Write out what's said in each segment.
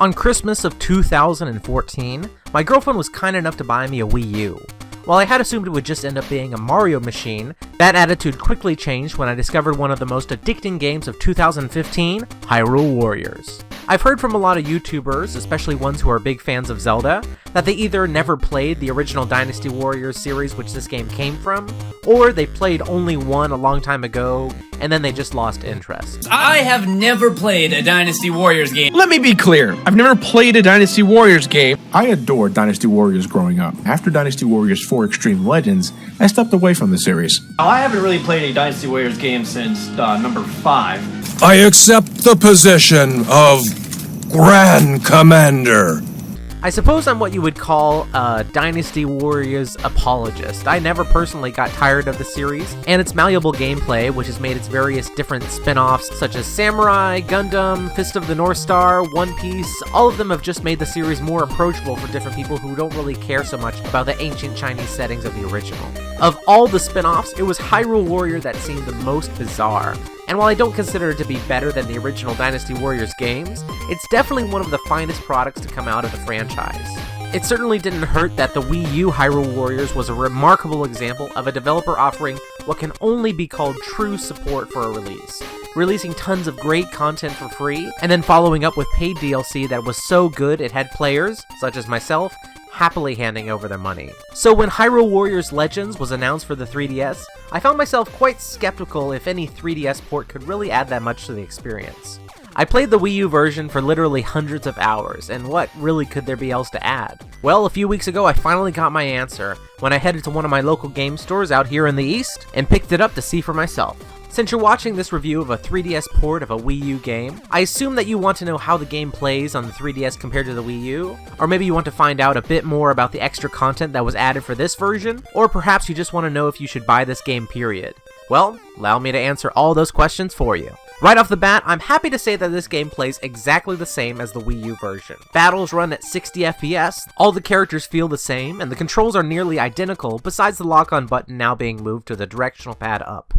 On Christmas of 2014, my girlfriend was kind enough to buy me a Wii U. While I had assumed it would just end up being a Mario machine, that attitude quickly changed when I discovered one of the most addicting games of 2015, Hyrule Warriors. I've heard from a lot of YouTubers, especially ones who are big fans of Zelda, that they either never played the original Dynasty Warriors series which this game came from, or they played only one a long time ago, and then they just lost interest. I have never played a Dynasty Warriors game. Let me be clear, I've never played a Dynasty Warriors game. I adored Dynasty Warriors growing up. After Dynasty Warriors 4 Extreme Legends, I stepped away from the series. I haven't really played a Dynasty Warriors game since number 5. I accept the position of Grand Commander. I suppose I'm what you would call a Dynasty Warriors apologist. I never personally got tired of the series, and its malleable gameplay, which has made its various different spin-offs such as Samurai, Gundam, Fist of the North Star, One Piece, all of them have just made the series more approachable for different people who don't really care so much about the ancient Chinese settings of the original. Of all the spin-offs, it was Hyrule Warrior that seemed the most bizarre. And while I don't consider it to be better than the original Dynasty Warriors games, it's definitely one of the finest products to come out of the franchise. It certainly didn't hurt that the Wii U Hyrule Warriors was a remarkable example of a developer offering what can only be called true support for a release, releasing tons of great content for free, and then following up with paid DLC that was so good it had players, such as myself, happily handing over their money. So when Hyrule Warriors Legends was announced for the 3DS, I found myself quite skeptical if any 3DS port could really add that much to the experience. I played the Wii U version for literally hundreds of hours, and what really could there be else to add? Well, a few weeks ago I finally got my answer when I headed to one of my local game stores out here in the East and picked it up to see for myself. Since you're watching this review of a 3DS port of a Wii U game, I assume that you want to know how the game plays on the 3DS compared to the Wii U, or maybe you want to find out a bit more about the extra content that was added for this version, or perhaps you just want to know if you should buy this game, period. Well, allow me to answer all those questions for you. Right off the bat, I'm happy to say that this game plays exactly the same as the Wii U version. Battles run at 60 FPS, all the characters feel the same, and the controls are nearly identical, besides the lock-on button now being moved to the directional pad up.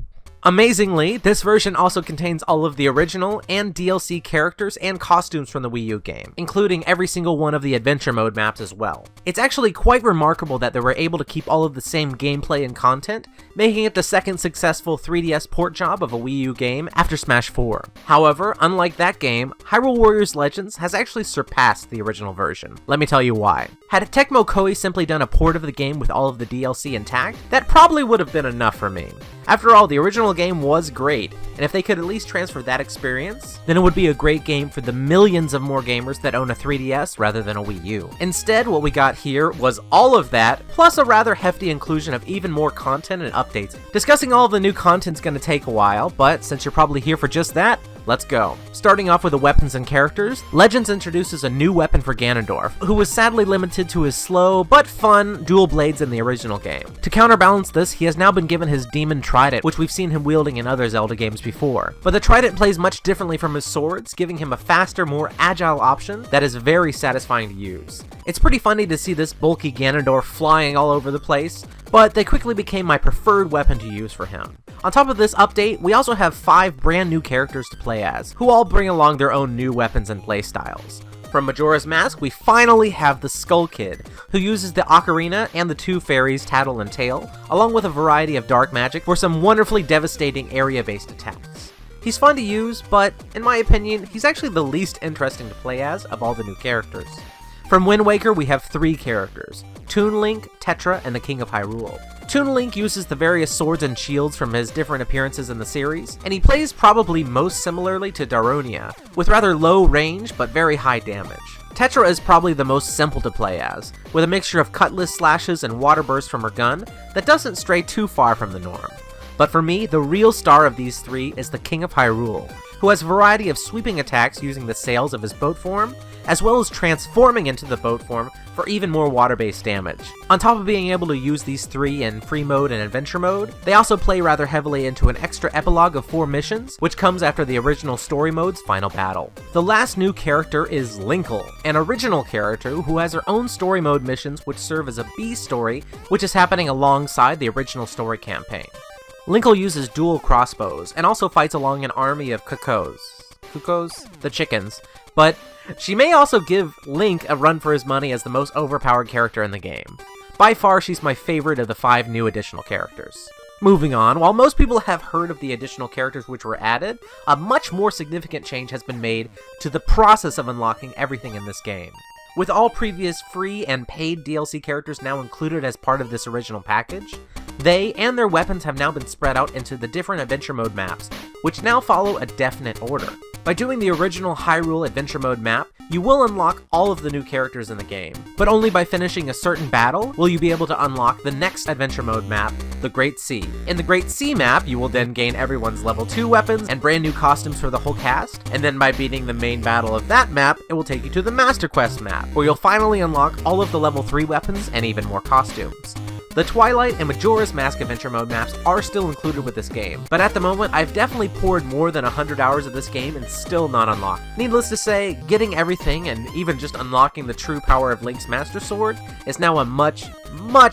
Amazingly, this version also contains all of the original and DLC characters and costumes from the Wii U game, including every single one of the adventure mode maps as well. It's actually quite remarkable that they were able to keep all of the same gameplay and content, making it the second successful 3DS port job of a Wii U game after Smash 4. However, unlike that game, Hyrule Warriors Legends has actually surpassed the original version. Let me tell you why. Had Tecmo Koei simply done a port of the game with all of the DLC intact, that probably would have been enough for me. After all, the original game was great, and if they could at least transfer that experience, then it would be a great game for the millions of more gamers that own a 3DS rather than a Wii U. Instead, what we got here was all of that, plus a rather hefty inclusion of even more content and updates. Discussing all of the new content's gonna take a while, but since you're probably here for just that, let's go. Starting off with the weapons and characters, Legends introduces a new weapon for Ganondorf, who was sadly limited to his slow, but fun, dual blades in the original game. To counterbalance this, he has now been given his Demon Trident, which we've seen him wielding in other Zelda games before. But the Trident plays much differently from his swords, giving him a faster, more agile option that is very satisfying to use. It's pretty funny to see this bulky Ganondorf flying all over the place, but they quickly became my preferred weapon to use for him. On top of this update, we also have 5 brand new characters to play as, who all bring along their own new weapons and playstyles. From Majora's Mask, we finally have the Skull Kid, who uses the ocarina and the 2 fairies Tattle and Tail, along with a variety of dark magic for some wonderfully devastating area-based attacks. He's fun to use, but in my opinion, he's actually the least interesting to play as of all the new characters. From Wind Waker, we have 3 characters: Toon Link, Tetra, and the King of Hyrule. Toon Link uses the various swords and shields from his different appearances in the series, and he plays probably most similarly to Daronia, with rather low range but very high damage. Tetra is probably the most simple to play as, with a mixture of cutlass slashes and water bursts from her gun that doesn't stray too far from the norm. But for me, the real star of these 3 is the King of Hyrule, who has a variety of sweeping attacks using the sails of his boat form, as well as transforming into the boat form for even more water-based damage. On top of being able to use these 3 in free mode and adventure mode, they also play rather heavily into an extra epilogue of 4 missions, which comes after the original story mode's final battle. The last new character is Linkle, an original character who has her own story mode missions which serve as a B story, which is happening alongside the original story campaign. Linkle uses dual crossbows, and also fights along an army of Cuckoos, the chickens, But she may also give Link a run for his money as the most overpowered character in the game. By far, she's my favorite of the 5 new additional characters. Moving on, while most people have heard of the additional characters which were added, a much more significant change has been made to the process of unlocking everything in this game. With all previous free and paid DLC characters now included as part of this original package, they and their weapons have now been spread out into the different adventure mode maps, which now follow a definite order. By doing the original Hyrule Adventure Mode map, you will unlock all of the new characters in the game, but only by finishing a certain battle will you be able to unlock the next Adventure Mode map, the Great Sea. In the Great Sea map, you will then gain everyone's level 2 weapons and brand new costumes for the whole cast, and then by beating the main battle of that map, it will take you to the Master Quest map, where you'll finally unlock all of the level 3 weapons and even more costumes. The Twilight and Majora's Mask Adventure Mode maps are still included with this game, but at the moment I've definitely poured more than 100 hours of this game and still not unlocked. Needless to say, getting everything and even just unlocking the true power of Link's Master Sword is now a much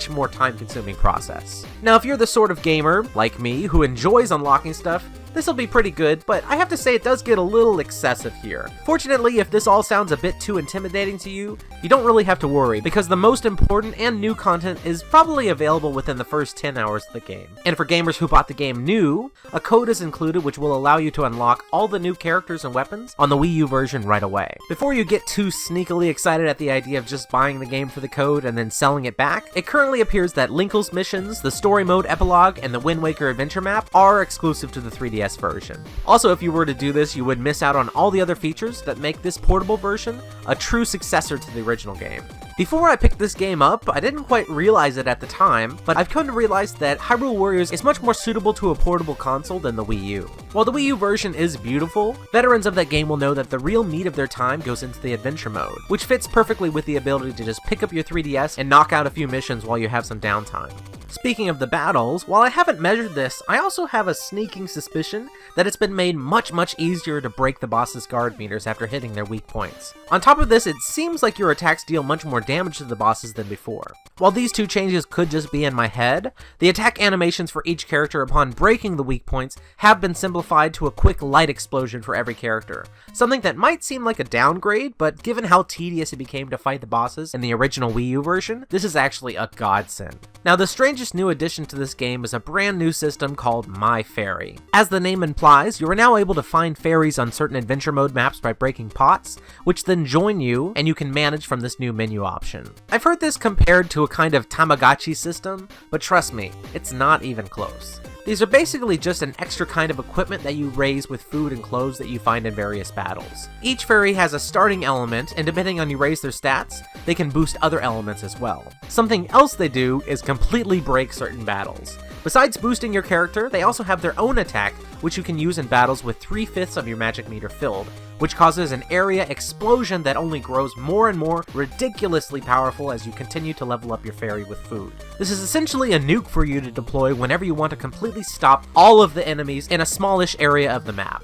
more time-consuming process. Now if you're the sort of gamer, like me, who enjoys unlocking stuff, this will be pretty good, but I have to say it does get a little excessive here. Fortunately, if this all sounds a bit too intimidating to you, you don't really have to worry, because the most important and new content is probably available within the first 10 hours of the game. And for gamers who bought the game new, a code is included which will allow you to unlock all the new characters and weapons on the Wii U version right away. Before you get too sneakily excited at the idea of just buying the game for the code and then selling it back, it currently appears that Linkle's missions, the story mode epilogue, and the Wind Waker adventure map are exclusive to the 3DS version. Also, if you were to do this, you would miss out on all the other features that make this portable version a true successor to the original game. Before I picked this game up, I didn't quite realize it at the time, but I've come to realize that Hyrule Warriors is much more suitable to a portable console than the Wii U. While the Wii U version is beautiful, veterans of that game will know that the real meat of their time goes into the adventure mode, which fits perfectly with the ability to just pick up your 3DS and knock out a few missions while you have some downtime. Speaking of the battles, while I haven't measured this, I also have a sneaking suspicion that it's been made much easier to break the boss's guard meters after hitting their weak points. On top of this, it seems like your attacks deal much more damage to the bosses than before. While these two changes could just be in my head, the attack animations for each character upon breaking the weak points have been simplified to a quick light explosion for every character. Something that might seem like a downgrade, but given how tedious it became to fight the bosses in the original Wii U version, this is actually a godsend. Now, the strangest new addition to this game is a brand new system called My Fairy. As the name implies, you are now able to find fairies on certain adventure mode maps by breaking pots, which then join you, and you can manage from this new menu option. I've heard this compared to a kind of Tamagotchi system, but trust me, it's not even close. These are basically just an extra kind of equipment that you raise with food and clothes that you find in various battles. Each fairy has a starting element, and depending on you raise their stats, they can boost other elements as well. Something else they do is completely break certain battles. Besides boosting your character, they also have their own attack, which you can use in battles with 3/5 of your magic meter filled, which causes an area explosion that only grows more and more ridiculously powerful as you continue to level up your fairy with food. This is essentially a nuke for you to deploy whenever you want to completely stop all of the enemies in a smallish area of the map.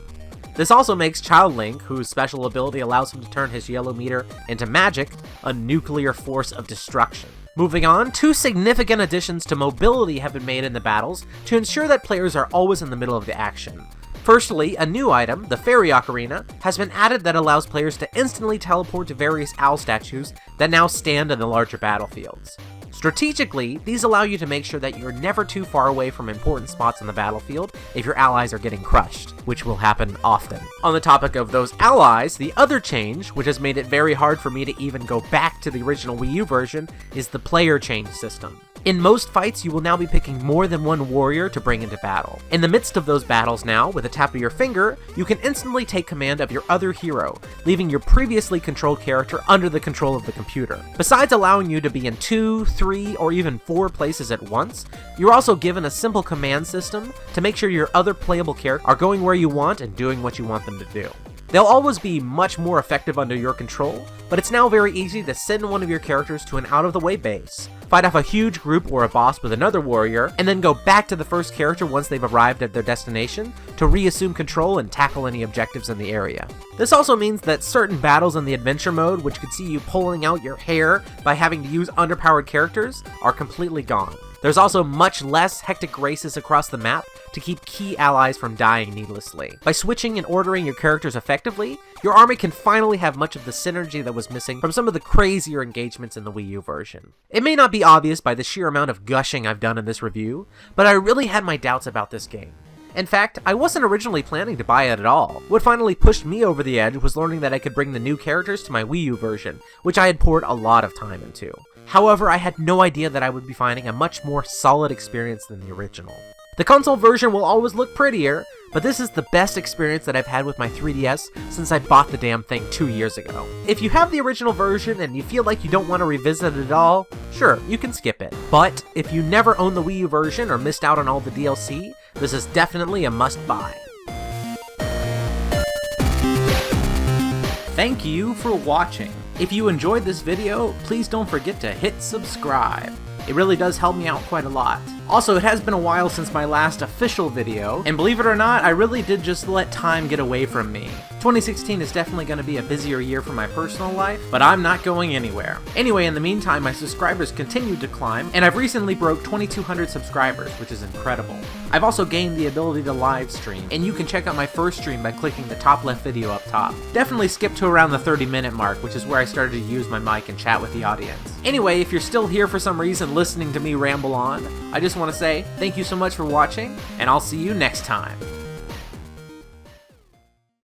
This also makes Child Link, whose special ability allows him to turn his yellow meter into magic, a nuclear force of destruction. Moving on, 2 significant additions to mobility have been made in the battles to ensure that players are always in the middle of the action. Firstly, a new item, the Fairy Ocarina, has been added that allows players to instantly teleport to various owl statues that now stand in the larger battlefields. Strategically, these allow you to make sure that you're never too far away from important spots on the battlefield if your allies are getting crushed, which will happen often. On the topic of those allies, the other change, which has made it very hard for me to even go back to the original Wii U version, is the player change system. In most fights, you will now be picking more than one warrior to bring into battle. In the midst of those battles now, with a tap of your finger, you can instantly take command of your other hero, leaving your previously controlled character under the control of the computer. Besides allowing you to be in 2, 3, or even 4 places at once, you're also given a simple command system to make sure your other playable characters are going where you want and doing what you want them to do. They'll always be much more effective under your control, but it's now very easy to send one of your characters to an out-of-the-way base, fight off a huge group or a boss with another warrior, and then go back to the first character once they've arrived at their destination to reassume control and tackle any objectives in the area. This also means that certain battles in the adventure mode, which could see you pulling out your hair by having to use underpowered characters, are completely gone. There's also much less hectic races across the map to keep key allies from dying needlessly. By switching and ordering your characters effectively, your army can finally have much of the synergy that was missing from some of the crazier engagements in the Wii U version. It may not be obvious by the sheer amount of gushing I've done in this review, but I really had my doubts about this game. In fact, I wasn't originally planning to buy it at all. What finally pushed me over the edge was learning that I could bring the new characters to my Wii U version, which I had poured a lot of time into. However, I had no idea that I would be finding a much more solid experience than the original. The console version will always look prettier, but this is the best experience that I've had with my 3DS since I bought the damn thing 2 years ago. If you have the original version and you feel like you don't want to revisit it at all, sure, you can skip it. But if you never owned the Wii U version or missed out on all the DLC, this is definitely a must-buy. Thank you for watching. If you enjoyed this video, please don't forget to hit subscribe. It really does help me out quite a lot. Also, it has been a while since my last official video, and believe it or not, I really did just let time get away from me. 2016 is definitely going to be a busier year for my personal life, but I'm not going anywhere. Anyway, in the meantime, my subscribers continued to climb, and I've recently broke 2,200 subscribers, which is incredible. I've also gained the ability to live stream, and you can check out my first stream by clicking the top left video up top. Definitely skip to around the 30-minute mark, which is where I started to use my mic and chat with the audience. Anyway, if you're still here for some reason listening to me ramble on, I just want to say thank you so much for watching, and I'll see you next time.